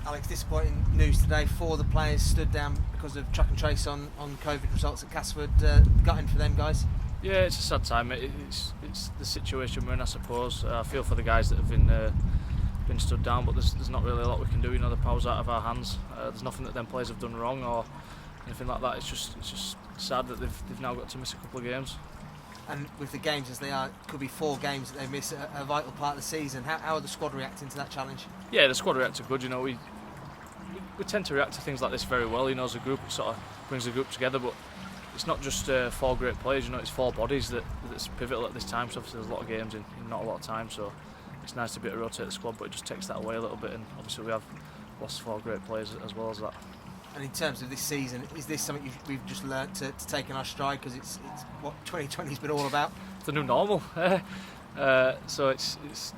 Alex, disappointing news today. 4 of the players stood down because of track and trace on COVID results at Castleford. Gutting for them guys. Yeah, it's a sad time. It's the situation we're in, I suppose. I feel for the guys that have been stood down, but there's not really a lot we can do. You know, the power's out of our hands. There's nothing that them players have done wrong or anything like that. It's just sad that they've now got to miss a couple of games. And with the games as they are, it could be 4 games that they miss, a vital part of the season. How are the squad reacting to that challenge? Yeah, the squad reacted good. You know, we tend to react to things like this very well. You know, as a group, it sort of brings the group together. But it's not just 4 great players. You know, it's 4 bodies that's pivotal at this time. So obviously, there's a lot of games in not a lot of time. So it's nice to be able to rotate the squad, but it just takes that away a little bit. And obviously, we have lost 4 great players as well as that. And in terms of this season, is this something we've just learnt to take in our stride, because it's what 2020's been all about? It's the new normal. So it's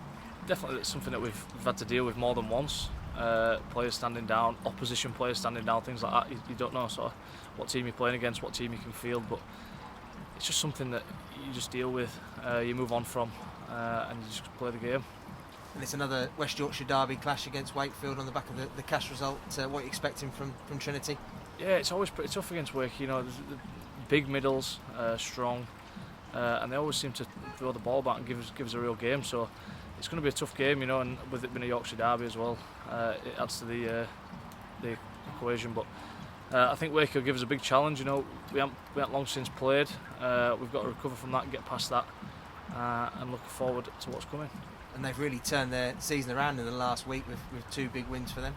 definitely something that we've had to deal with more than once. Players standing down, opposition players standing down, things like that. You don't know sort of what team you're playing against, what team you can field, but it's just something that you just deal with, you move on from, and you just play the game. And it's another West Yorkshire derby clash against Wakefield on the back of the cash result. What are you expecting from Trinity? Yeah, it's always pretty tough against Wake. You know, the big middles, strong, and they always seem to throw the ball back and give us a real game. So it's going to be a tough game, you know, and with it being a Yorkshire derby as well, it adds to the equation. But I think Wake will give us a big challenge. You know, we haven't long since played. We've got to recover from that and get past that, and look forward to what's coming. And they've really turned their season around in the last week with 2 big wins for them.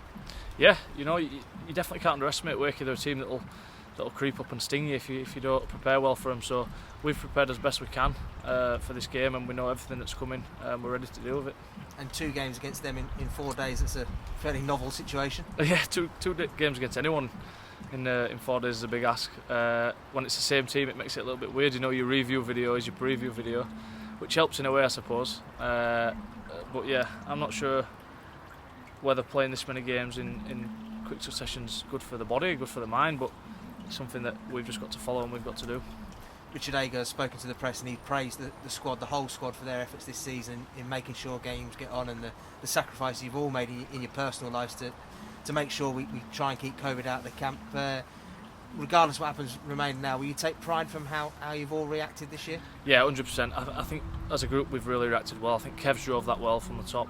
Yeah, you know, you definitely can't underestimate Wake. They're a team that'll creep up and sting you if you don't prepare well for them. So we've prepared as best we can for this game, and we know everything that's coming. We're ready to deal with it. And 2 games against them in 4 days. It's a fairly novel situation. Yeah, two games against anyone in 4 days is a big ask. When it's the same team, it makes it a little bit weird. You know, your review video is your preview video, which helps in a way, I suppose. But yeah, I'm not sure whether playing this many games in quick succession is good for the body, good for the mind, but it's something that we've just got to follow and we've got to do. Richard Ager has spoken to the press and he praised the squad, the whole squad, for their efforts this season in making sure games get on, and the sacrifices you've all made in your personal lives to make sure we try and keep COVID out of the camp. Regardless of what happens remaining now, will you take pride from how you've all reacted this year? Yeah, 100%. I think as a group we've really reacted well. I think Kev's drove that well from the top.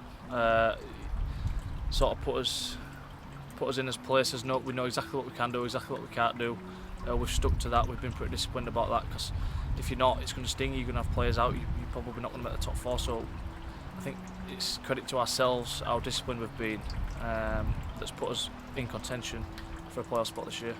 Sort of put us in as places. We know exactly what we can do, exactly what we can't do. We've stuck to that. We've been pretty disciplined about that, because if you're not, it's going to sting you. You're going to have players out. You're probably not going to make the top 4. So I think it's credit to ourselves, how disciplined we've been, that's put us in contention for a playoff spot this year.